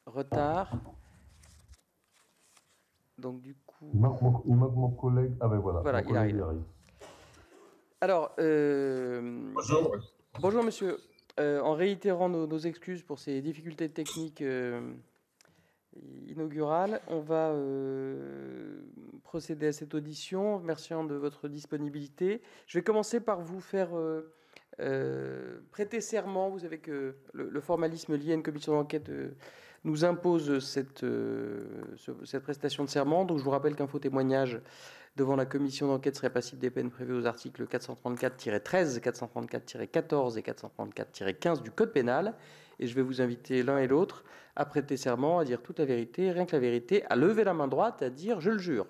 retard. Donc du coup... Il manque mon collègue. Ah ben voilà, Voilà, mon il collègue y arrive. arrive. Alors, Bonjour. bonjour monsieur. En réitérant nos excuses pour ces difficultés techniques inaugurales, on va procéder à cette audition. Merci de votre disponibilité. Je vais commencer par vous faire prêter serment. Vous savez que le formalisme lié à une commission d'enquête nous impose cette prestation de serment. Donc je vous rappelle qu'un faux témoignage devant la commission d'enquête serait passible des peines prévues aux articles 434-13, 434-14 et 434-15 du Code pénal. Et je vais vous inviter l'un et l'autre à prêter serment, à dire toute la vérité, rien que la vérité, à lever la main droite, à dire « je le jure ».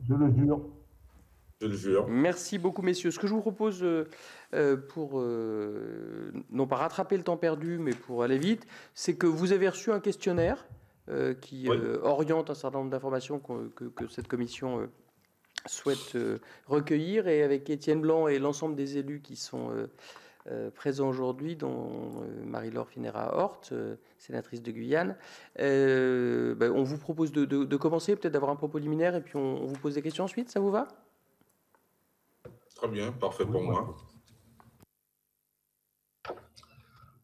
Je le jure. Je le jure. Merci beaucoup, messieurs. Ce que je vous propose, pour non pas rattraper le temps perdu, mais pour aller vite, c'est que vous avez reçu un questionnaire qui oriente un certain nombre d'informations que cette commission souhaite recueillir. Et avec Étienne Blanc et l'ensemble des élus qui sont présents aujourd'hui, dont Marie-Laure Finera-Hort, sénatrice de Guyane, on vous propose de commencer, peut-être d'avoir un propos liminaire, et puis on vous pose des questions ensuite. Ça vous va ? Très bien, parfait pour moi.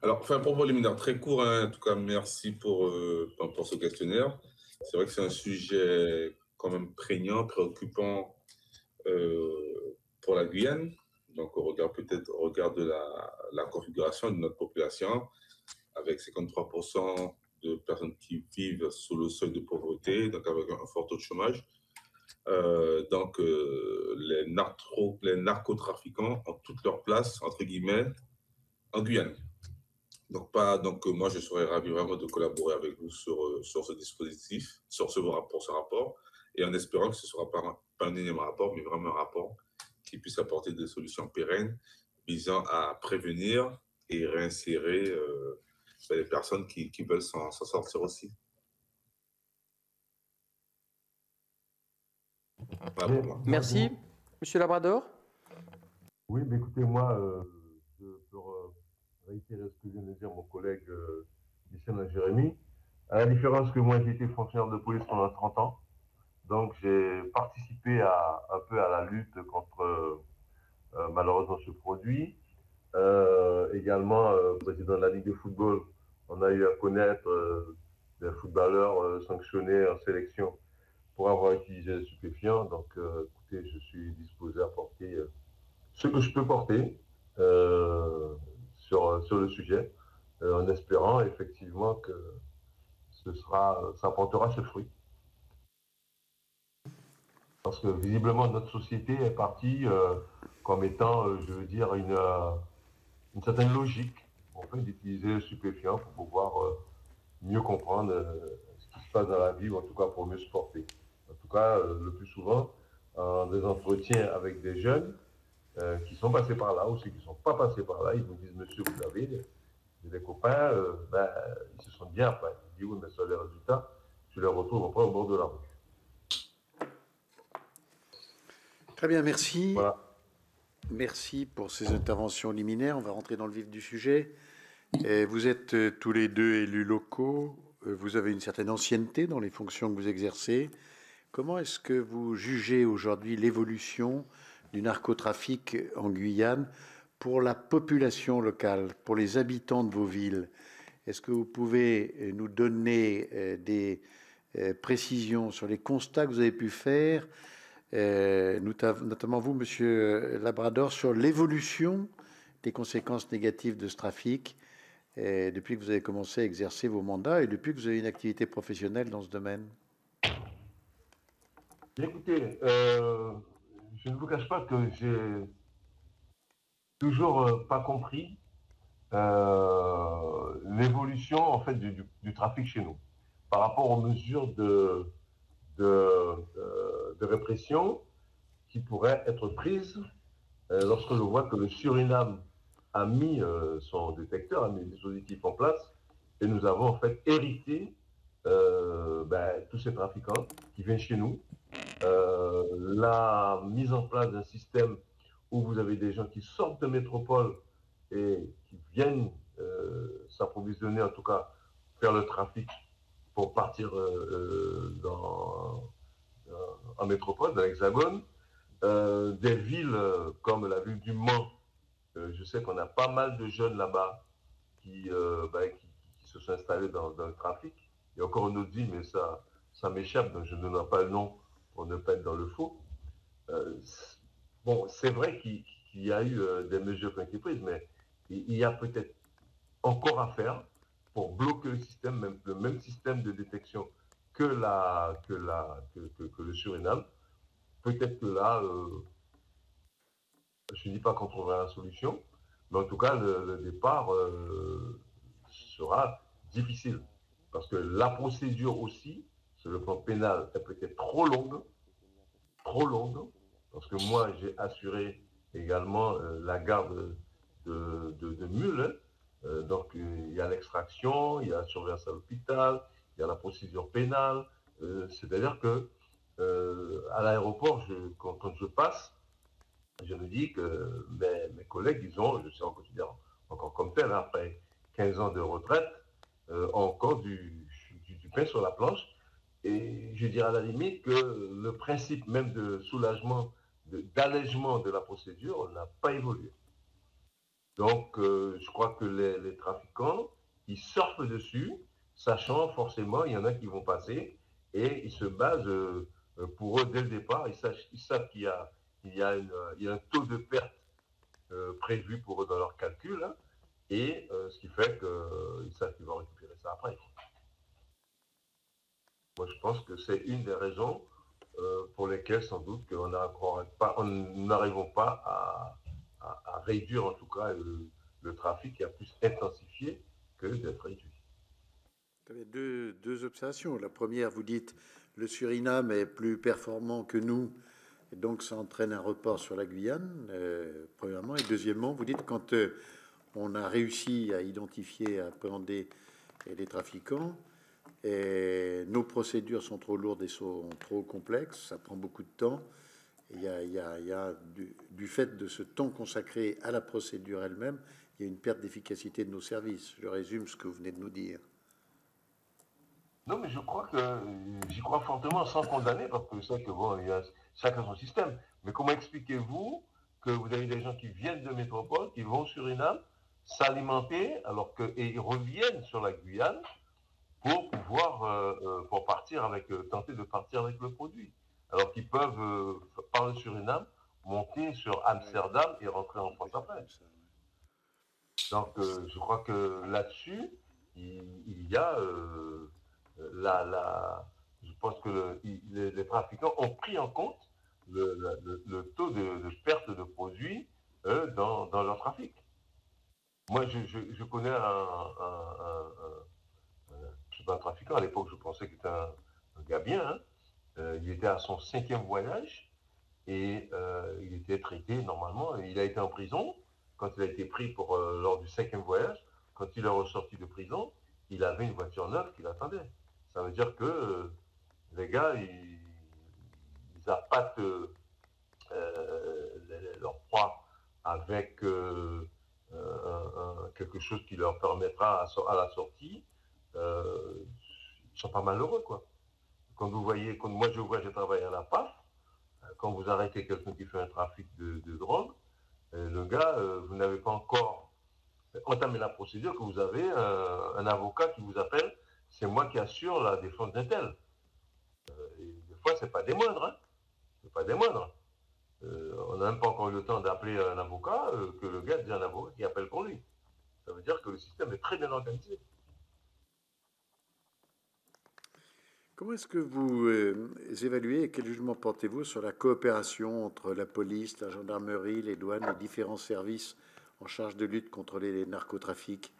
Alors, un propos liminaire très court, hein. En tout cas, merci pour ce questionnaire. C'est vrai que c'est un sujet quand même prégnant, préoccupant pour la Guyane. Donc, au regard de la configuration de notre population, avec 53% de personnes qui vivent sous le seuil de pauvreté, donc avec un fort taux de chômage. Les narcotrafiquants ont toute leur place, entre guillemets, en Guyane. Donc, moi, je serais ravi vraiment de collaborer avec vous sur ce dispositif, pour ce rapport, et en espérant que ce ne sera pas un énième rapport, mais vraiment un rapport qui puisse apporter des solutions pérennes visant à prévenir et réinsérer les personnes qui veulent s'en sortir aussi. Voilà pour moi. Merci. Monsieur Labrador. Oui, mais écoutez, moi, je peux réitérer ce que vient de dire mon collègue Michel Jérémy. À la différence que moi, j'ai été fonctionnaire de police pendant 30 ans. Donc, j'ai participé un peu à la lutte contre, malheureusement, ce produit. Également, président de la Ligue de football, on a eu à connaître des footballeurs sanctionnés en sélection pour avoir utilisé des stupéfiants. Donc, écoutez, je suis disposé à porter ce que je peux porter sur le sujet, en espérant effectivement que ça portera ses fruits. Parce que visiblement, notre société est partie comme étant, je veux dire, une certaine logique en fait, d'utiliser le stupéfiant pour pouvoir mieux comprendre ce qui se passe dans la vie, ou en tout cas pour mieux se porter. En tout cas, le plus souvent, en des entretiens avec des jeunes qui sont passés par là, ou ceux qui ne sont pas passés par là, ils nous disent, monsieur, vous savez, j'ai des copains, ils se sentent bien après. Ils disent, oui, mais sur les résultats, je les retrouve après au bord de la rue. Très bien, merci. Voilà. Merci pour ces interventions liminaires. On va rentrer dans le vif du sujet. Vous êtes tous les deux élus locaux. Vous avez une certaine ancienneté dans les fonctions que vous exercez. Comment est-ce que vous jugez aujourd'hui l'évolution du narcotrafic en Guyane pour la population locale, pour les habitants de vos villes? Est-ce que vous pouvez nous donner des précisions sur les constats que vous avez pu faire, notamment vous, monsieur Labrador, sur l'évolution des conséquences négatives de ce trafic depuis que vous avez commencé à exercer vos mandats et depuis que vous avez une activité professionnelle dans ce domaine? Écoutez, je ne vous cache pas que j'ai toujours pas compris l'évolution en fait du trafic chez nous par rapport aux mesures de répression qui pourraient être prises lorsque je vois que le Suriname a mis son détecteur, a mis le dispositif en place, et nous avons en fait hérité tous ces trafiquants qui viennent chez nous. La mise en place d'un système où vous avez des gens qui sortent de métropole et qui viennent s'approvisionner, en tout cas faire le trafic pour partir en métropole, dans l'Hexagone. Des villes comme la ville du Mans, je sais qu'on a pas mal de jeunes là-bas qui se sont installés dans le trafic. Il y a encore une autre ville, mais ça m'échappe, donc je ne donne pas le nom pour ne pas être dans le faux. Bon, c'est vrai qu'il y a eu des mesures qui ont été prises, mais il y a peut-être encore à faire pour bloquer le système, le même système de détection que le Suriname. Peut-être que là, je ne dis pas qu'on trouvera la solution, mais en tout cas, le départ sera difficile. Parce que la procédure aussi, sur le plan pénal, est peut-être trop longue, parce que moi, j'ai assuré également la garde de mules. Donc, il y a l'extraction, il y a la surveillance à l'hôpital, il y a la procédure pénale. C'est-à-dire que à l'aéroport, quand je passe, je me dis que mes collègues, je sais, on considère encore comme tel, hein, après 15 ans de retraite, ont encore du pain sur la planche. Et je dirais à la limite que le principe même de soulagement, d'allègement de la procédure n'a pas évolué. Donc, je crois que les trafiquants, ils surfent dessus, sachant forcément, il y en a qui vont passer, et ils se basent, pour eux, dès le départ, ils savent qu'il y a un taux de perte prévu pour eux dans leur calcul, hein, et ce qui fait qu'ils savent qu'ils vont récupérer ça après. Moi, je pense que c'est une des raisons pour lesquelles, sans doute, nous n'arrivons pas à réduire, en tout cas, le trafic qui a plus intensifié que d'être réduit. Vous avez deux observations. La première, vous dites le Suriname est plus performant que nous, et donc ça entraîne un report sur la Guyane, premièrement. Et deuxièmement, vous dites quand on a réussi à identifier, à appréhender les trafiquants, et nos procédures sont trop lourdes et sont trop complexes, ça prend beaucoup de temps. Il y a du fait de ce temps consacré à la procédure elle-même, il y a une perte d'efficacité de nos services. Je résume ce que vous venez de nous dire. Non, mais je crois que j'y crois fortement sans condamner, parce que je sais que bon, il y a chacun son système. Mais comment expliquez-vous que vous avez des gens qui viennent de métropole, qui vont au Suriname, s'alimenter, et ils reviennent sur la Guyane pour pouvoir pour tenter de partir avec le produit. Alors qu'ils peuvent, par le Suriname, monter sur Amsterdam et rentrer en France après. Donc, je crois que là-dessus, il y a je pense que les trafiquants ont pris en compte le taux de perte de produits dans leur trafic. Moi, je connais un trafiquant, à l'époque, je pensais qu'il était un gars bien, hein. Il était à son 5e voyage et il était traité normalement. Il a été en prison quand il a été pris lors du 5e voyage. Quand il est ressorti de prison, il avait une voiture neuve qui l'attendait. Ça veut dire que les gars, ils appâtent leur proie avec quelque chose qui leur permettra à la sortie. Ils sont pas malheureux, quoi. Quand vous voyez, moi j'ai travaillé à la PAF, quand vous arrêtez quelqu'un qui fait un trafic de drogue, le gars, vous n'avez pas encore entamé la procédure que vous avez un avocat qui vous appelle, c'est moi qui assure la défense d'un tel. Des fois, c'est pas des moindres, hein. C'est pas des moindres. On n'a même pas encore eu le temps d'appeler un avocat, que le gars dit un avocat qui appelle pour lui. Ça veut dire que le système est très bien organisé. Comment est-ce que vous évaluez et quel jugement portez-vous sur la coopération entre la police, la gendarmerie, les douanes, les différents services en charge de lutte contre les narcotrafics?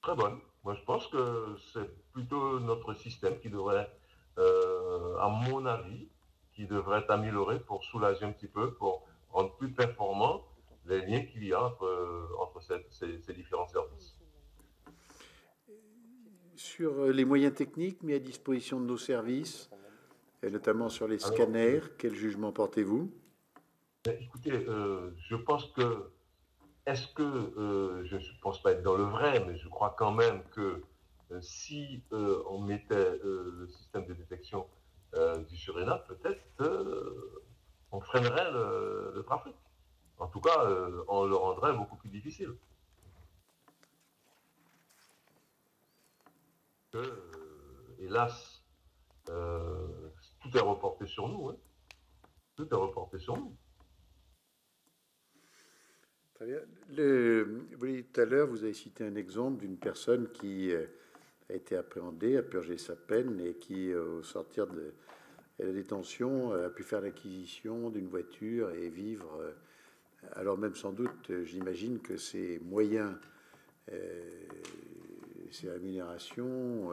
Très bonne. Moi, je pense que c'est plutôt notre système qui devrait, à mon avis, qui devrait être amélioré pour soulager un petit peu, pour rendre plus performants les liens qu'il y a entre ces différents services. Sur les moyens techniques mis à disposition de nos services, et notamment sur les scanners, quel jugement portez-vous? Écoutez, je pense que est-ce que, je ne pense pas être dans le vrai, mais je crois quand même que si on mettait le système de détection du Suriname, peut-être on freinerait le trafic. En tout cas, on le rendrait beaucoup plus difficile. Hélas, tout est reporté sur nous. Hein. Tout est reporté sur nous. Très bien. Vous, tout à l'heure, vous avez cité un exemple d'une personne qui a été appréhendée, a purgé sa peine et qui, au sortir de la détention, a pu faire l'acquisition d'une voiture et vivre. Alors même sans doute, j'imagine que ces moyens, ces rémunérations,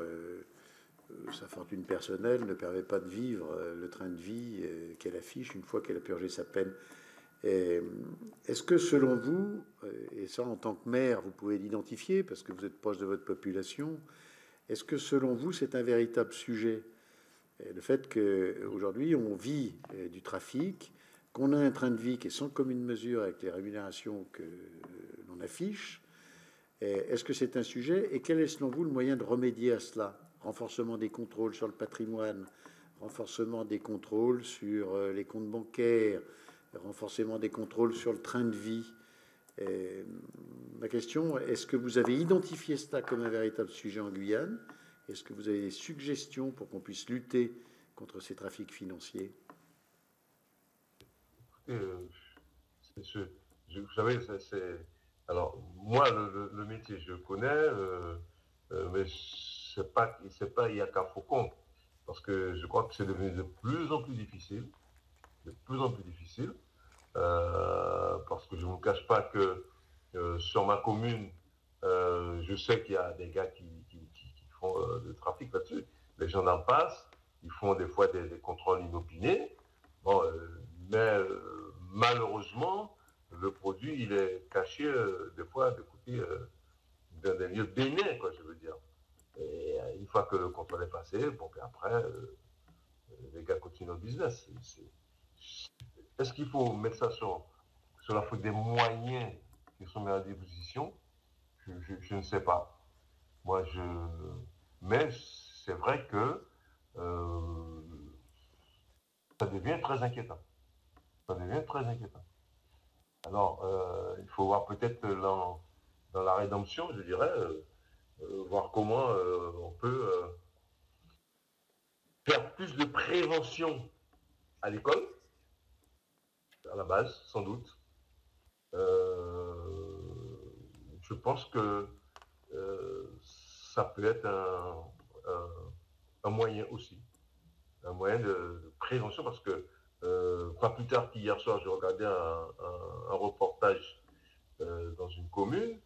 sa fortune personnelle ne permet pas de vivre le train de vie qu'elle affiche une fois qu'elle a purgé sa peine. Est-ce que selon vous, et ça en tant que maire, vous pouvez l'identifier parce que vous êtes proche de votre population, est-ce que selon vous c'est un véritable sujet? Le fait qu'aujourd'hui on vit du trafic, qu'on a un train de vie qui est sans commune mesure avec les rémunérations que l'on affiche, est-ce que c'est un sujet? Et quel est selon vous le moyen de remédier à cela? Renforcement des contrôles sur le patrimoine, renforcement des contrôles sur les comptes bancaires, renforcement des contrôles sur le train de vie. Ma question, est-ce que vous avez identifié cela comme un véritable sujet en Guyane? Est-ce que vous avez des suggestions pour qu'on puisse lutter contre ces trafics financiers? Vous savez, alors, moi, le métier, je connais, mais c'est pas il y a qu'à Faucon, parce que je crois que c'est devenu de plus en plus difficile, de plus en plus difficile, parce que je ne vous cache pas que sur ma commune, je sais qu'il y a des gars qui font le trafic là-dessus. Les gens en passent, ils font des fois des contrôles inopinés. Bon, mais malheureusement, le produit, il est caché des fois de côté dans des lieux bénins, quoi, je veux dire. Et une fois que le contrôle est passé, bon, puis après, les gars continuent le business. Est-ce qu'il faut mettre ça sur la faute des moyens qui sont mis à disposition? Je ne sais pas. Moi, mais c'est vrai que ça devient très inquiétant. Ça devient très inquiétant. Alors, il faut voir peut-être dans la rédemption, je dirais, voir comment on peut faire plus de prévention à l'école, à la base, sans doute. Je pense que ça peut être un moyen aussi, un moyen de prévention, parce que pas plus tard qu'hier soir, je regardais un reportage dans une commune,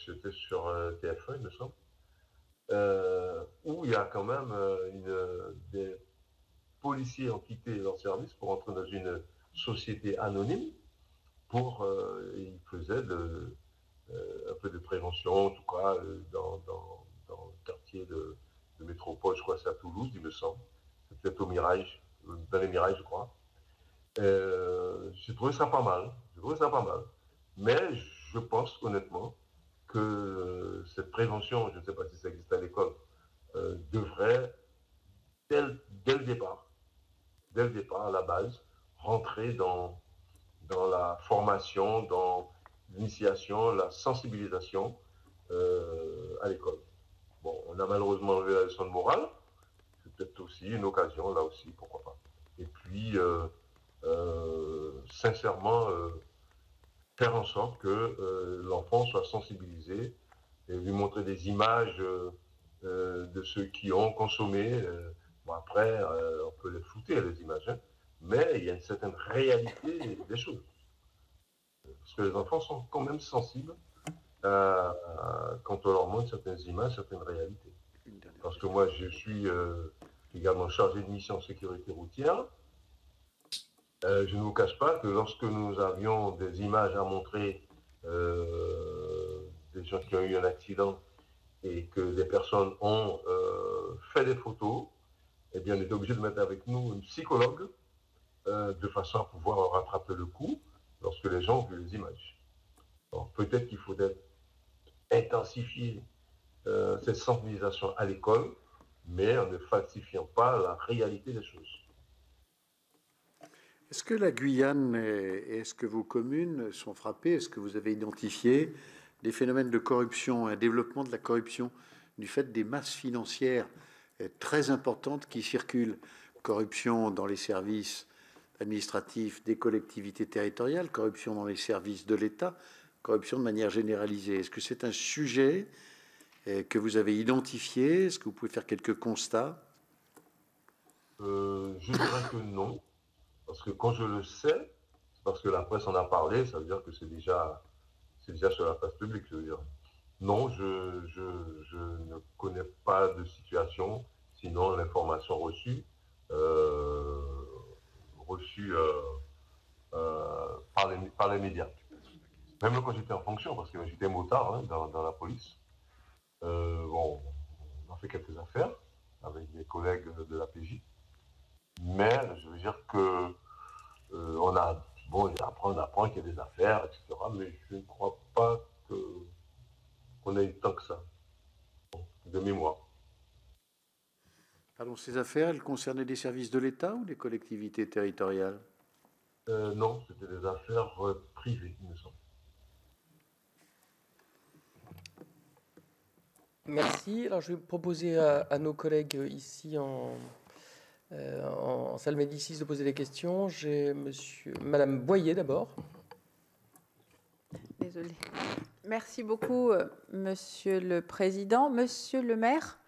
c'était sur TF1, il me semble, où il y a quand même des policiers ont quitté leur service pour entrer dans une société anonyme ils faisaient un peu de prévention, en tout cas dans le quartier de métropole, je crois que c'est à Toulouse, il me semble. C'est peut-être au Mirage, dans les Mirages, je crois. J'ai trouvé ça pas mal. J'ai trouvé ça pas mal. Mais je pense honnêtement que cette prévention, je ne sais pas si ça existe à l'école, devrait, dès le départ, à la base, rentrer dans la formation, dans l'initiation, la sensibilisation à l'école. Bon, on a malheureusement enlevé la leçon de morale, c'est peut-être aussi une occasion, là aussi, pourquoi pas. Et puis, sincèrement, faire en sorte que l'enfant soit sensibilisé et lui montrer des images de ceux qui ont consommé. Bon, après, on peut les flouter, les images, hein, mais il y a une certaine réalité des choses. Parce que les enfants sont quand même sensibles quand on leur montre certaines images, certaines réalités. Parce que moi, je suis également chargé de mission en sécurité routière. Je ne vous cache pas que lorsque nous avions des images à montrer des gens qui ont eu un accident et que des personnes ont fait des photos, eh bien, on était obligé de mettre avec nous une psychologue de façon à pouvoir rattraper le coup lorsque les gens ont vu les images. Alors, peut-être qu'il faudrait intensifier cette sensibilisation à l'école, mais en ne falsifiant pas la réalité des choses. Est-ce que la Guyane et est-ce que vos communes sont frappées? Est-ce que vous avez identifié des phénomènes de corruption, un développement de la corruption du fait des masses financières très importantes qui circulent? Corruption dans les services administratifs des collectivités territoriales, corruption dans les services de l'État, corruption de manière généralisée. Est-ce que c'est un sujet que vous avez identifié? Est-ce que vous pouvez faire quelques constats? Je dirais que non, parce que quand je le sais, c'est parce que la presse en a parlé, ça veut dire que c'est déjà sur la place publique, je veux dire. Non, je ne connais pas de situation, sinon l'information reçue par les médias. Même quand j'étais en fonction, parce que j'étais motard hein, dans la police, bon, on a fait quelques affaires avec mes collègues de la PJ, mais je veux dire que on apprend qu'il y a des affaires, etc., mais je ne crois pas qu'on ait eu tant que ça, de mémoire. Pardon, ces affaires, elles concernaient des services de l'État ou des collectivités territoriales? Non, c'était des affaires privées, il me semble. Merci. Alors, je vais proposer à nos collègues ici en salle Médicis de poser des questions. J'ai Madame Boyer d'abord. Désolée. Merci beaucoup, Monsieur le Président. Monsieur le maire,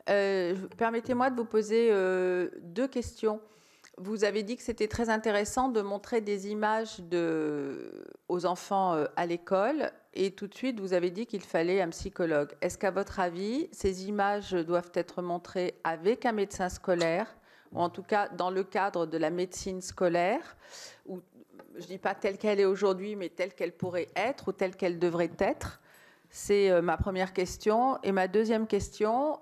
permettez-moi de vous poser 2 questions. Vous avez dit que c'était très intéressant de montrer des images aux enfants à l'école et tout de suite, vous avez dit qu'il fallait un psychologue. Est-ce qu'à votre avis, ces images doivent être montrées avec un médecin scolaire ou en tout cas dans le cadre de la médecine scolaire, ou je ne dis pas telle qu'elle est aujourd'hui, mais telle qu'elle pourrait être ou telle qu'elle devrait être? C'est ma première question. Et ma deuxième question,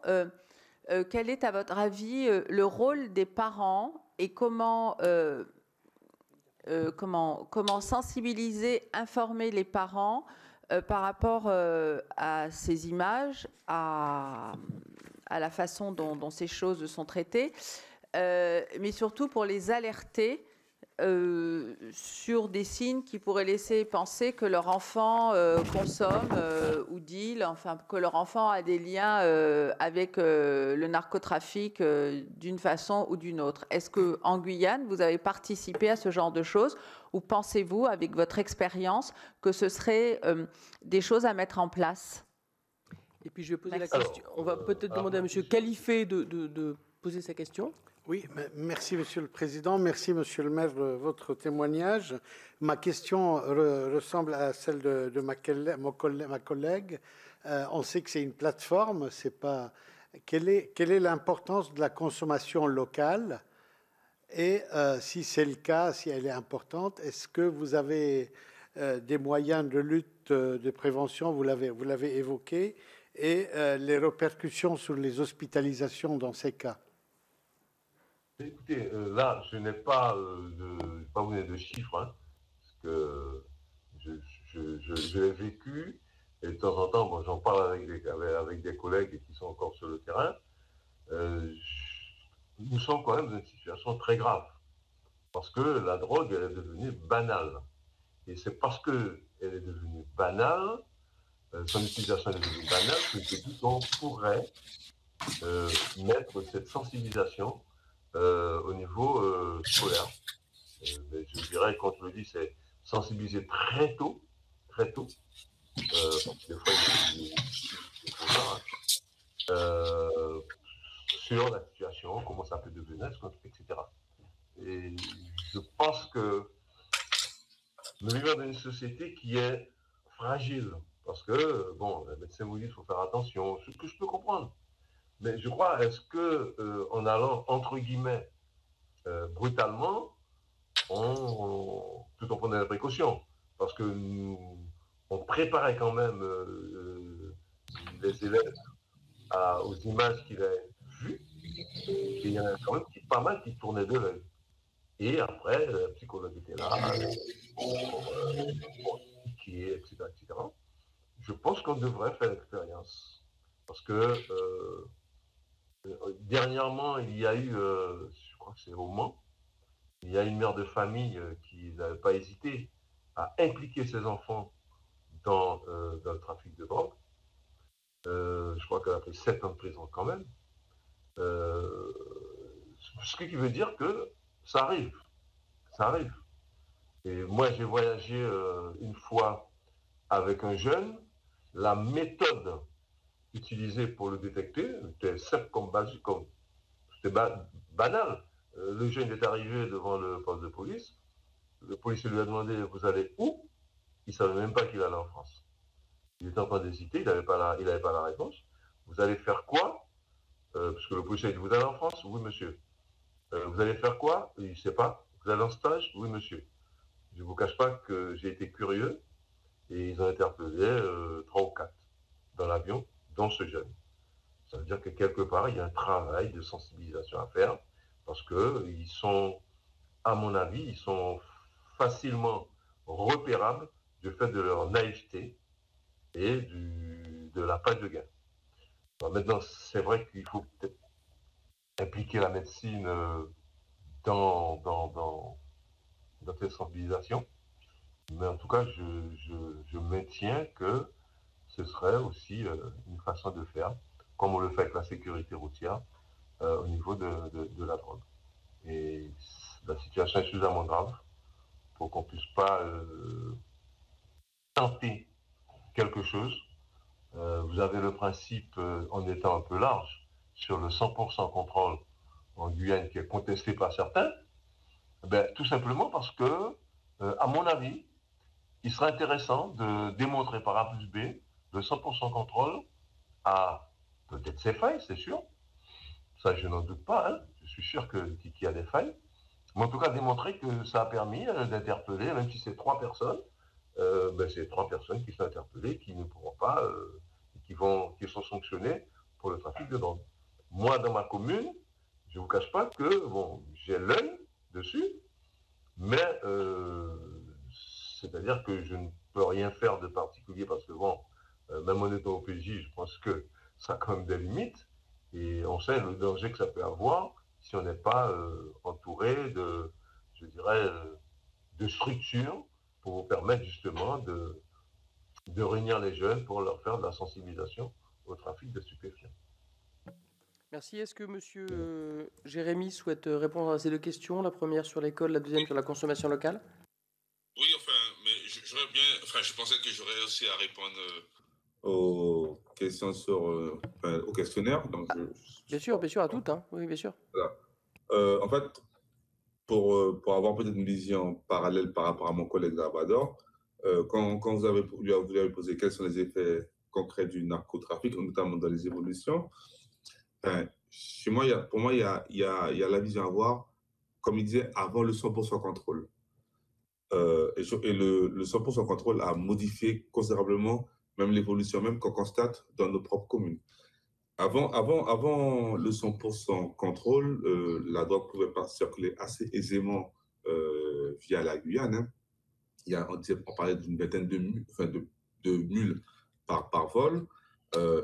quel est à votre avis le rôle des parents et comment sensibiliser, informer les parents par rapport à ces images, à la façon dont ces choses sont traitées, mais surtout pour les alerter sur des signes qui pourraient laisser penser que leur enfant consomme ou deal, enfin que leur enfant a des liens avec le narcotrafic d'une façon ou d'une autre. Est-ce qu'en Guyane, vous avez participé à ce genre de choses ou pensez-vous, avec votre expérience, que ce serait des choses à mettre en place? Et puis je vais poser la question. On va peut-être demander à Monsieur Khalifé de poser sa question. Oui, merci Monsieur le Président, merci Monsieur le maire de votre témoignage. Ma question ressemble à celle de ma collègue. On sait que c'est une plateforme, c'est pas... Quelle est l'importance de la consommation locale? Et si c'est le cas, si elle est importante, est-ce que vous avez des moyens de lutte, de prévention, vous l'avez évoqué, et les répercussions sur les hospitalisations dans ces cas? Écoutez, là, je n'ai pas de chiffres, hein, parce que je l'ai vécu, et de temps en temps, bon, j'en parle avec des collègues qui sont encore sur le terrain. Nous sommes quand même dans une situation très grave, parce que la drogue, elle est devenue banale. Et c'est parce qu'elle est devenue banale, son utilisation est devenue banale, que je dis qu'on pourrait mettre cette sensibilisation au niveau scolaire. Mais je dirais, quand je le dis, c'est sensibiliser très tôt, des fois, sur la situation, comment ça peut devenir, etc. Et je pense que nous vivons dans une société qui est fragile, parce que, bon, les médecins vous disent qu'il faut faire attention, ce que je peux comprendre. Mais je crois, est-ce que en allant, entre guillemets, brutalement, tout en prenant des précautions, parce que on préparait quand même les élèves aux images qu'il a vues, et il y en a quand même pas mal qui tournaient de l'œil. Et après, le psychologue était là, qui policiers, etc., etc. Je pense qu'on devrait faire l'expérience. Parce que dernièrement, il y a eu, je crois que c'est au Mans, il y a une mère de famille qui n'avait pas hésité à impliquer ses enfants dans le trafic de drogue. Je crois qu'elle a fait 7 ans de prison quand même. Ce qui veut dire que ça arrive. Ça arrive. Et moi, j'ai voyagé une fois avec un jeune. La méthode utilisée pour le détecter était simple comme basique, c'était banal. Le jeune est arrivé devant le poste de police. Le policier lui a demandé « Vous allez où ?» Il ne savait même pas qu'il allait en France. Il était en train d'hésiter, il n'avait pas la réponse. « Vous allez faire quoi ?» Parce que le policier a dit « Vous allez en France ?» « Oui, monsieur. » Vous allez faire quoi? Il ne sait pas. « Vous allez en stage? » « Oui, monsieur. » Je ne vous cache pas que j'ai été curieux et ils ont interpellé 3 ou 4 dans l'avion, dont ce jeune. Ça veut dire que quelque part, il y a un travail de sensibilisation à faire parce qu'ils sont, à mon avis, ils sont facilement repérables du fait de leur naïveté et de la page de gain. Alors maintenant, c'est vrai qu'il faut peut-être impliquer la médecine dans cette sensibilisation, mais en tout cas, je maintiens que ce serait aussi une façon de faire, comme on le fait avec la sécurité routière, au niveau de la drogue. Et la situation est suffisamment grave pour qu'on ne puisse pas tenter quelque chose. Vous avez le principe, en étant un peu large, sur le 100% contrôle en Guyane qui est contesté par certains, ben, tout simplement parce que, à mon avis, il serait intéressant de démontrer par A plus B le 100% contrôle a peut-être ses failles, c'est sûr. Ça, je n'en doute pas. Hein. Je suis sûr qu'il y a des failles. Mais en tout cas, démontrer que ça a permis d'interpeller, même si c'est 3 personnes, ben, c'est 3 personnes qui sont interpellées, qui ne pourront pas, qui sont sanctionnées pour le trafic de drogue. Moi, dans ma commune, je ne vous cache pas que, bon, j'ai l'œil dessus, mais c'est-à-dire que je ne peux rien faire de particulier parce que, bon, même en étant au PJ, je pense que ça a quand même des limites et on sait le danger que ça peut avoir si on n'est pas entouré de, je dirais, de structures pour vous permettre justement de réunir les jeunes pour leur faire de la sensibilisation au trafic de stupéfiants. Merci. Est-ce que M. Jérémy souhaite répondre à ces 2 questions? La première sur l'école, la deuxième sur la consommation locale? Oui, enfin, mais j'aurais bien. Enfin, je pensais que j'aurais aussi à répondre aux questions au questionnaire. Donc bien sûr, à toutes. Hein. Oui, bien sûr. Voilà. En fait, pour avoir peut-être une vision parallèle par rapport à mon collègue Labrador, quand vous lui avez posé quels sont les effets concrets du narcotrafic, notamment dans les évolutions, chez moi, pour moi, il y a la vision à avoir, comme il disait, avant le 100% contrôle. Et le 100% contrôle a modifié considérablement même l'évolution même qu'on constate dans nos propres communes. Avant le 100% contrôle, la drogue pouvait pas circuler assez aisément via la Guyane. Hein. On parlait d'une vingtaine de mules par vol.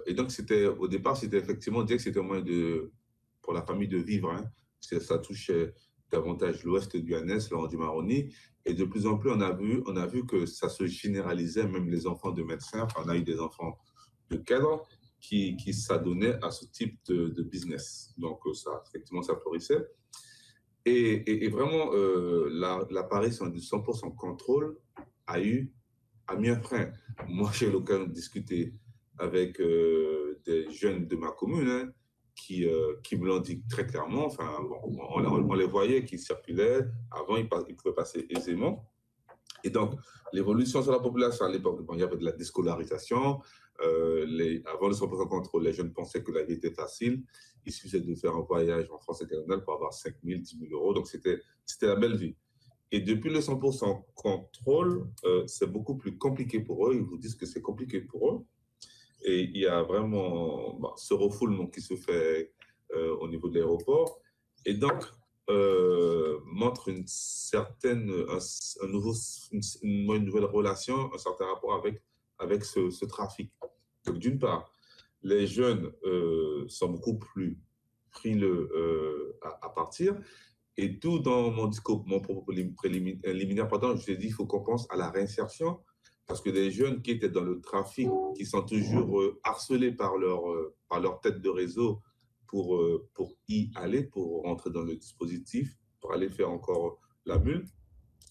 Et donc, au départ, c'était effectivement, on disait que c'était un moyen pour la famille de vivre. Hein. Ça touchait davantage l'ouest guyanais, le du Maroni. Et de plus en plus, on a vu que ça se généralisait, même les enfants de médecins. Enfin, on a eu des enfants de cadres qui s'adonnaient à ce type de business. Donc, effectivement, ça florissait. Et vraiment, l'apparition du 100% contrôle a mis un frein. Moi, j'ai eu l'occasion de discuter avec des jeunes de ma commune hein, qui me l'ont dit très clairement. Enfin, bon, on les voyait qui circulaient. Avant, ils pouvaient passer aisément. Et donc, l'évolution sur la population à l'époque, il y avait de la déscolarisation. Avant le 100% contrôle, les jeunes pensaient que la vie était facile. Il suffisait de faire un voyage en France internationale pour avoir 5 000, 10 000 euros. Donc, c'était la belle vie. Et depuis le 100% contrôle, c'est beaucoup plus compliqué pour eux. Ils vous disent que c'est compliqué pour eux. Et il y a vraiment ce refoulement qui se fait au niveau de l'aéroport. Et donc, montre une nouvelle relation, un certain rapport avec ce trafic. Donc, d'une part, les jeunes sont beaucoup plus frileux à partir. Et tout dans mon discours, mon propos préliminaire, je t'ai dit, il faut qu'on pense à la réinsertion, parce que les jeunes qui étaient dans le trafic, qui sont toujours harcelés par leur tête de réseau pour y aller, pour rentrer dans le dispositif, pour aller faire encore la mule,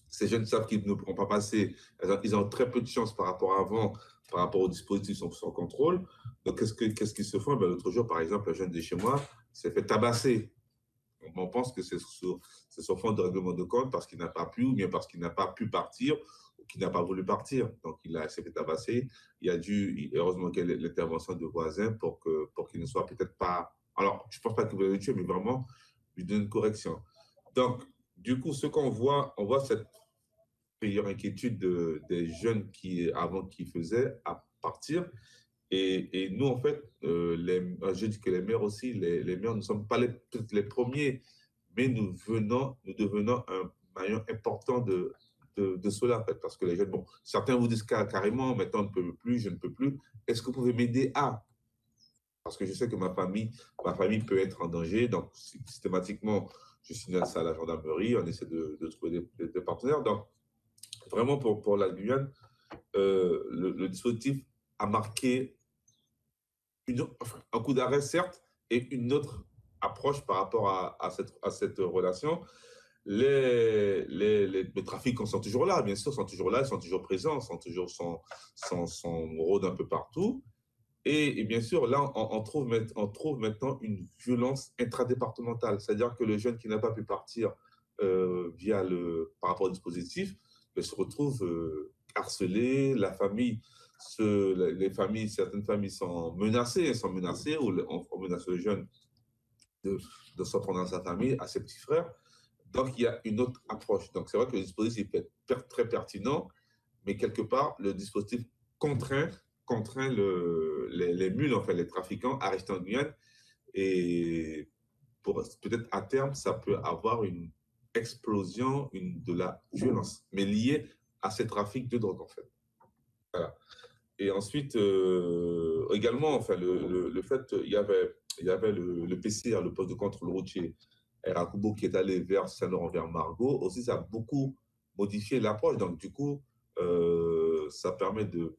ces jeunes savent qu'ils ne pourront pas passer. Ils ont très peu de chance par rapport à avant, par rapport au dispositif sans contrôle. Donc, qu'est-ce qu'ils se font? L'autre jour, par exemple, un jeune de chez moi s'est fait tabasser. On pense que c'est sur fond de règlement de compte parce qu'il n'a pas pu, ou bien parce qu'il n'a pas pu partir, ou qu'il n'a pas voulu partir. Donc, il s'est fait tabasser. Heureusement qu'il y a l'intervention de voisins pour qu'il ne soit peut-être pas... Alors, je ne pense pas qu'il voulait le tuer, mais vraiment lui donner une correction. Donc, du coup, ce qu'on voit, on voit cette meilleure inquiétude des jeunes qui faisaient à partir. Et nous, en fait, je dis que les maires aussi, les maires ne sommes pas peut-être les premiers, mais nous devenons un maillon important de cela, en fait, parce que les jeunes, bon, certains vous disent carrément, maintenant, on ne peut plus, je ne peux plus. Est-ce que vous pouvez m'aider à? Parce que je sais que ma famille peut être en danger, donc systématiquement, je signale ça à la gendarmerie, on essaie de trouver des partenaires. Donc, vraiment, pour la Guyane, le dispositif a marqué un coup d'arrêt, certes, et une autre approche par rapport à cette relation. Les trafiquants sont toujours là, bien sûr, sont toujours là, ils sont toujours présents, sont toujours rôde un peu partout. Et bien sûr, là, on trouve maintenant une violence intradépartementale, c'est-à-dire que le jeune qui n'a pas pu partir par rapport au dispositif se retrouve harcelé, la famille. Certaines familles sont menacées, ou on menace le jeune de s'en prendre à sa famille, à ses petits frères. Donc, il y a une autre approche. Donc, c'est vrai que le dispositif est très pertinent, mais quelque part, le dispositif contraint les mules, enfin, les trafiquants à rester en Guyane. Et peut-être à terme, ça peut avoir une explosion de la violence, mais liée à ces trafics de drogue, en fait. Voilà. Et ensuite, également, enfin, le fait, il y avait le PCR, le poste de contrôle routier Erakubo, qui est allé vers Saint-Laurent, vers Margot. Aussi, ça a beaucoup modifié l'approche. Donc, du coup, ça permet de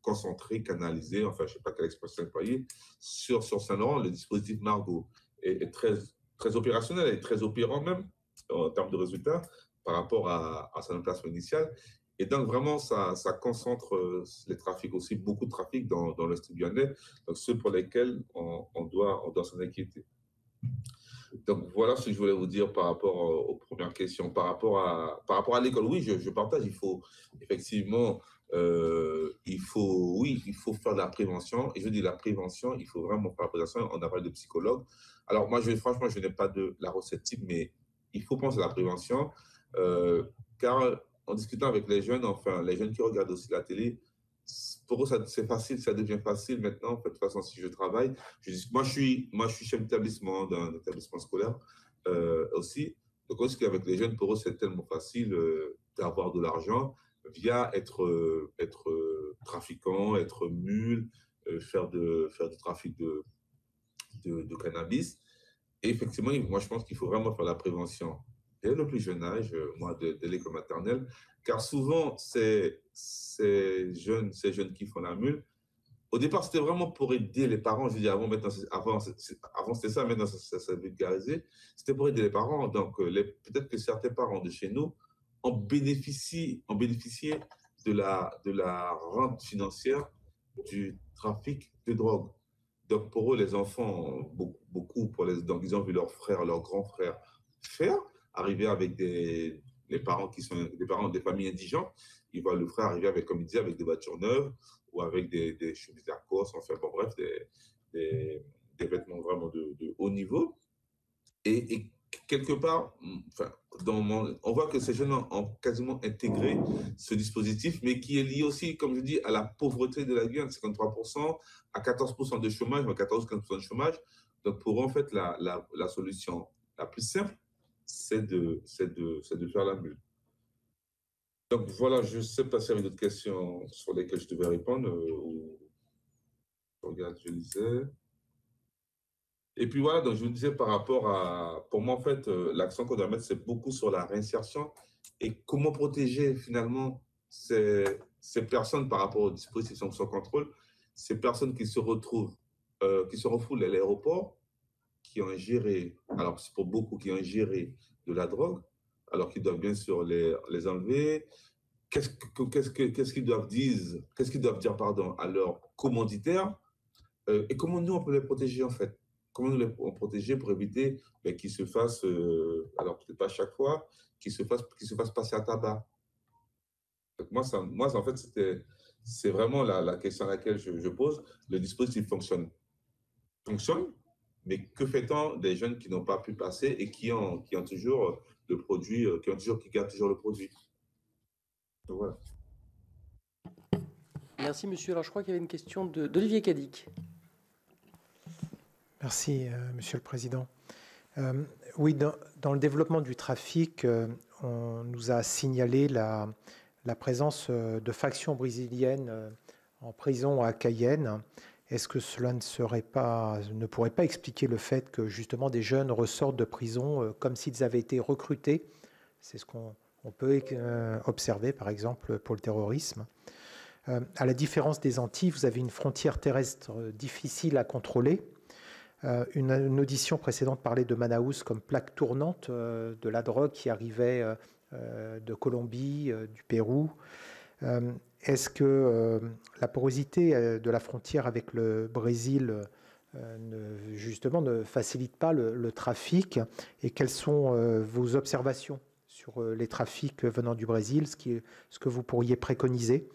concentrer, canaliser, enfin, je ne sais pas quelle expression employer, sur Saint-Laurent. Le dispositif Margot est très opérationnel et très opérant même en termes de résultats par rapport à son emplacement initial. Et donc, vraiment, ça concentre les trafics aussi, beaucoup de trafic dans l'Est guyanais, donc ceux pour lesquels on doit s'en inquiéter. Donc, voilà ce que je voulais vous dire par rapport aux premières questions. Par rapport à l'école, oui, je partage. Il faut effectivement, il faut faire de la prévention. Et je dis la prévention, il faut vraiment faire la prévention. On a parlé de psychologues. Alors, moi, franchement, je n'ai pas de la recette type, mais il faut penser à la prévention, car en discutant avec les jeunes, enfin, les jeunes qui regardent aussi la télé, pour eux, c'est facile, ça devient facile maintenant. En fait, de toute façon, si je travaille, moi, je suis chef d'établissement d'un établissement scolaire aussi. Donc, aussi qu'avec les jeunes, pour eux, c'est tellement facile d'avoir de l'argent via être trafiquant, être mule, faire du trafic de cannabis. Et effectivement, moi, je pense qu'il faut vraiment faire la prévention dès le plus jeune âge, moi, dès l'école maternelle, car souvent, ces jeunes qui font la mule, au départ, c'était vraiment pour aider les parents. Je veux dire, avant c'était ça, maintenant, ça s'est vulgarisé. C'était pour aider les parents. Donc, peut-être que certains parents de chez nous ont bénéficié de la rente financière du trafic de drogue. Donc, pour eux, les enfants, beaucoup, donc ils ont vu leurs frères, leurs grands frères faire, arriver avec des parents qui sont des parents des familles indigentes. Ils voient le frère arriver avec, comme il disait, avec des voitures neuves ou avec des chemises Lacoste, enfin, bon, bref, des vêtements vraiment de haut niveau. Et quelque part, enfin, on voit que ces jeunes ont quasiment intégré ce dispositif, mais qui est lié aussi, comme je dis, à la pauvreté de la Guyane, 53% à 14% de chômage, 14-15% de chômage. Donc, pour eux, en fait, la solution la plus simple, c'est de faire la mule. Donc voilà, je ne sais pas s'il y avait d'autres questions sur lesquelles je devais répondre. Regarde, je lisais. Et puis voilà, donc je vous disais par rapport à, pour moi en fait, l'accent qu'on doit mettre, c'est beaucoup sur la réinsertion et comment protéger finalement ces personnes par rapport au dispositif sanction contrôle, ces personnes qui se retrouvent, qui se refoulent à l'aéroport, qui ont ingéré, alors c'est pour beaucoup qui ont ingéré de la drogue, alors qu'ils doivent bien sûr les enlever. Qu'est-ce qu'ils doivent dire pardon, à leurs commanditaires et comment nous on peut les protéger en fait? Comment nous les protéger pour éviter qu'ils se fassent, alors peut-être pas chaque fois, qu'ils se fassent passer à tabac. Donc moi en fait, c'est vraiment la question à laquelle je pose. Le dispositif fonctionne, mais que fait-on des jeunes qui n'ont pas pu passer et qui ont toujours le produit, qui gardent toujours le produit? Donc voilà. Merci, monsieur. Alors, je crois qu'il y avait une question d'Olivier Cadic. Merci, Monsieur le Président. Oui, dans le développement du trafic, on nous a signalé la présence de factions brésiliennes en prison à Cayenne. Est-ce que cela ne pourrait pas expliquer le fait que justement des jeunes ressortent de prison comme s'ils avaient été recrutés? C'est ce qu'on peut observer, par exemple, pour le terrorisme. À la différence des Antilles, vous avez une frontière terrestre difficile à contrôler. Une audition précédente parlait de Manaus comme plaque tournante de la drogue qui arrivait de Colombie, du Pérou. Est-ce que la porosité de la frontière avec le Brésil justement ne facilite pas le trafic? Et quelles sont vos observations sur les trafics venant du Brésil, ce que vous pourriez préconiser?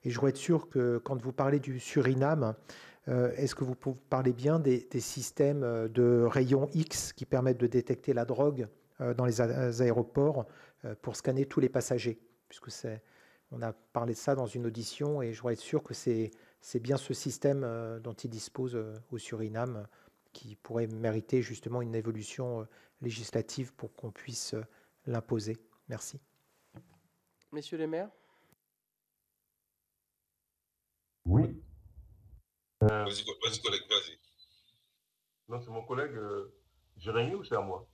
Et je voudrais être sûr que quand vous parlez du Suriname, est-ce que vous parlez bien des systèmes de rayons X qui permettent de détecter la drogue dans les aéroports pour scanner tous les passagers? Puisque on a parlé de ça dans une audition et je voudrais être sûr que c'est bien ce système dont ils disposent au Suriname qui pourrait mériter justement une évolution législative pour qu'on puisse l'imposer. Merci. Messieurs les maires. Oui. Vas-y, collègue, vas-y. Non, c'est mon collègue Jérémy ou c'est à moi?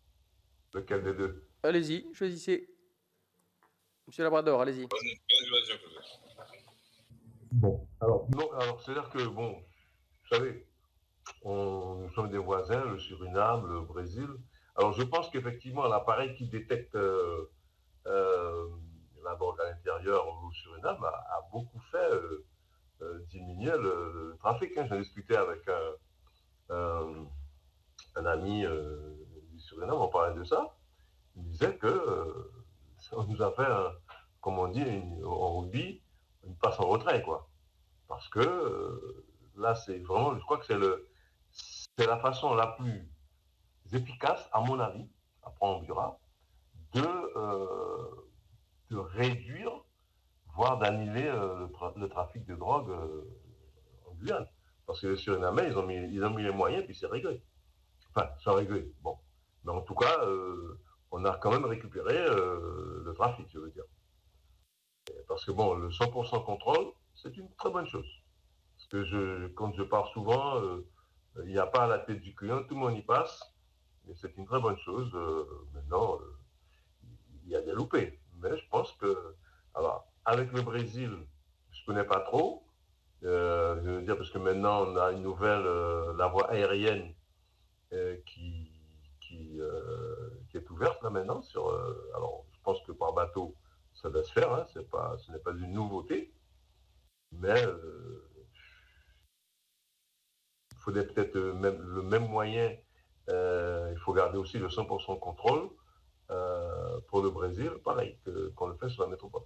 Lequel des deux? Allez-y, choisissez. Monsieur Labrador, allez-y. Vas-y. Bon, alors c'est-à-dire que, bon, vous savez, nous sommes des voisins, le Suriname, le Brésil. Alors, je pense qu'effectivement, l'appareil qui détecte la drogue à l'intérieur au Suriname a beaucoup fait diminuer le trafic. Hein. J'ai discuté avec un ami du Suriname, on parlait de ça. Il disait que on nous a fait, comme on dit en rugby, une passe en retrait, quoi. Parce que là, c'est vraiment, je crois que c'est la façon la plus efficace, à mon avis, après on verra, de réduire, voire d'annuler le trafic de drogue en Guyane. Parce que les Surinamais, ils ont mis les moyens, puis c'est réglé. Enfin, c'est réglé, bon. Mais en tout cas, on a quand même récupéré le trafic, je veux dire. Parce que bon, le 100% contrôle, c'est une très bonne chose. Parce que quand je parle souvent, il n'y a pas à la tête du client, tout le monde y passe. Et c'est une très bonne chose. Maintenant, il y a des loupés. Mais je pense que, alors, avec le Brésil, je ne connais pas trop. Je veux dire, parce que maintenant, on a une nouvelle, la voie aérienne qui est ouverte là maintenant. Alors, je pense que par bateau, ça doit se faire. Hein, ce n'est pas une nouveauté. Mais il faudrait peut-être le même moyen. Il faut garder aussi le 100% contrôle pour le Brésil, pareil, qu'on le fait sur la métropole.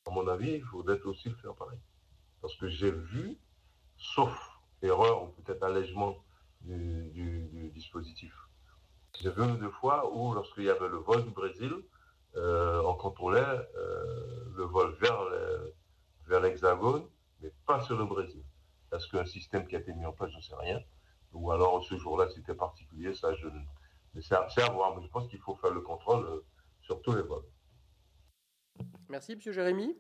À mon avis, il faudrait aussi le faire pareil. Parce que j'ai vu, sauf erreur ou peut-être allègement du dispositif, j'ai vu une ou deux fois où, lorsqu'il y avait le vol du Brésil, on contrôlait le vol vers l'Hexagone, mais pas sur le Brésil. Est-ce qu'un système qui a été mis en place, je ne sais rien. Ou alors ce jour-là, c'était particulier, ça, je Mais c'est à voir. Mais je pense qu'il faut faire le contrôle sur tous les vols. Merci, M. Jérémy.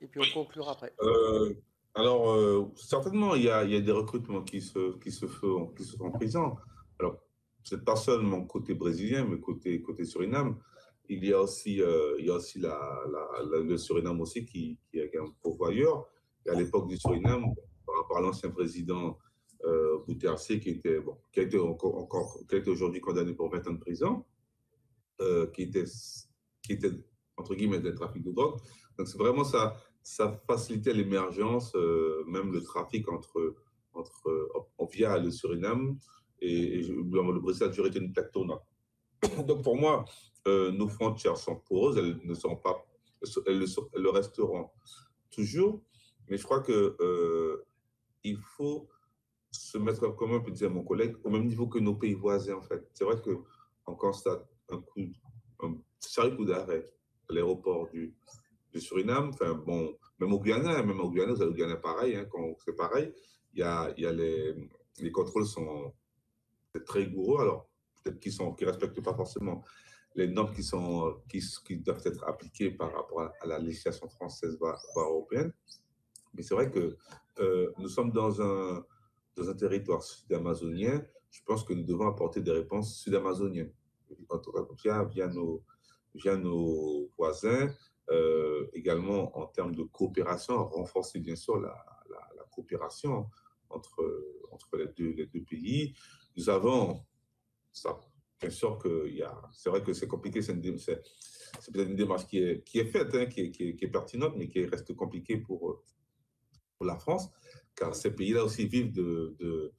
Et puis on conclura après. Certainement, il y a des recrutements qui se font présents. Alors, c'est pas seulement côté brésilien, mais côté Suriname. Il y a aussi le Suriname aussi qui est un pourvoyeur. Et à l'époque du Suriname, par rapport à l'ancien président Bouterse, qui a été aujourd'hui condamné pour 20 ans de prison, qui était entre guillemets des trafics de drogue. Donc c'est vraiment ça facilitait l'émergence, même le trafic via le Suriname et le Brésil a toujours été une plaque tournante. Donc pour moi, nos frontières sont poreuses, elles ne sont pas, elles le resteront toujours, mais je crois que il faut se mettre, comme un peu disait mon collègue, au même niveau que nos pays voisins en fait. C'est vrai qu'on constate un sérieux coup d'arrêt à l'aéroport du Suriname. Enfin bon, même au Guyana, vous avez au Guyana pareil, hein, c'est pareil. Il y a les contrôles sont très rigoureux. Alors peut-être qu'ils respectent pas forcément les normes qui doivent être appliquées par rapport à la législation française voire européenne. Mais c'est vrai que nous sommes dans un territoire sud-amazonien. Je pense que nous devons apporter des réponses sud-amazoniennes, en tout cas via nos voisins, également en termes de coopération, renforcer bien sûr la coopération entre les deux pays. Nous avons, ça, bien sûr c'est vrai que c'est compliqué, c'est peut-être une démarche qui est faite, hein, qui est pertinente, mais qui reste compliquée pour la France, car ces pays-là aussi vivent de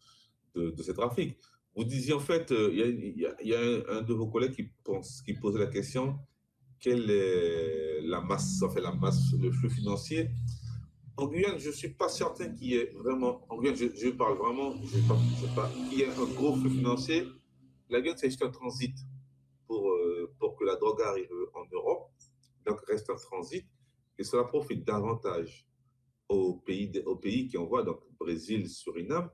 ces trafics. Vous disiez en fait, il y a un de vos collègues qui posait la question, quelle est la masse, le flux financier. En Guyane, je ne suis pas certain qu'il y ait vraiment, en Guyane, je parle vraiment, je sais pas, qu'il y ait un gros flux financier. La Guyane, c'est juste un transit pour que la drogue arrive en Europe, donc reste un transit, et cela profite davantage aux pays qui envoient, donc Brésil, Suriname,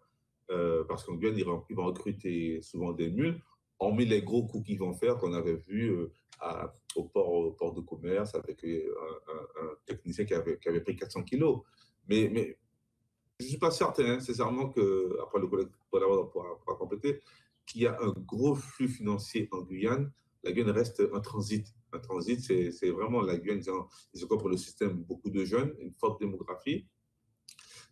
parce qu'en Guyane, ils vont recruter souvent des mules, hormis les gros coups qu'ils vont faire, qu'on avait vu au port de commerce avec un technicien qui avait pris 400 kilos. Mais je ne suis pas certain, sincèrement, après le collègue pourra compléter, qu'il y a un gros flux financier en Guyane. La Guyane reste un transit. Un transit, c'est vraiment la Guyane, ils ont pour le système beaucoup de jeunes, une forte démographie.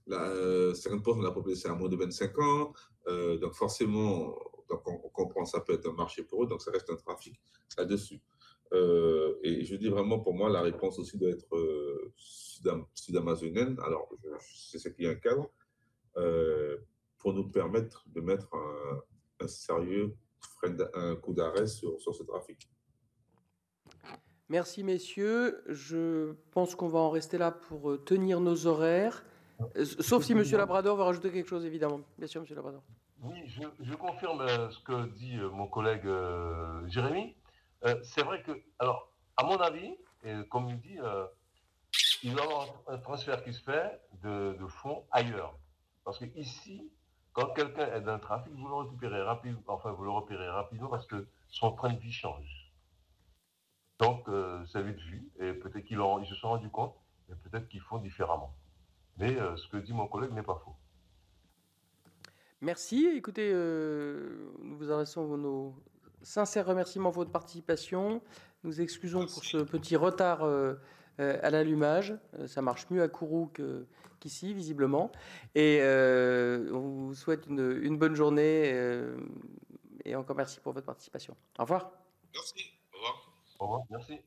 50% de la population a moins de 25 ans, donc forcément, donc on comprend, ça peut être un marché pour eux, donc ça reste un trafic là-dessus. Et je dis vraiment, pour moi, la réponse aussi doit être sud-amazonienne. Alors, je sais qu'il y a un cadre pour nous permettre de mettre un sérieux un coup d'arrêt sur ce trafic. Merci, messieurs. Je pense qu'on va en rester là pour tenir nos horaires. Sauf si M. Labrador veut rajouter quelque chose, évidemment. Bien sûr, M. Labrador. Oui, je confirme ce que dit mon collègue Jérémy. C'est vrai que, alors, à mon avis, et comme il dit, il va y avoir un transfert qui se fait de fonds ailleurs. Parce que ici, quand quelqu'un est dans le trafic, vous le repérez rapidement parce que son train de vie change. Donc, c'est vite vu, et peut-être qu'ils se sont rendus compte, mais peut-être qu'ils font différemment. Mais ce que dit mon collègue n'est pas faux. Merci. Écoutez, nous vous adressons nos sincères remerciements pour votre participation. Nous excusons pour ce petit retard à l'allumage. Ça marche mieux à Kourou qu'ici, visiblement. Et on vous souhaite une bonne journée. Et encore merci pour votre participation. Au revoir. Merci. Au revoir. Au revoir. Merci.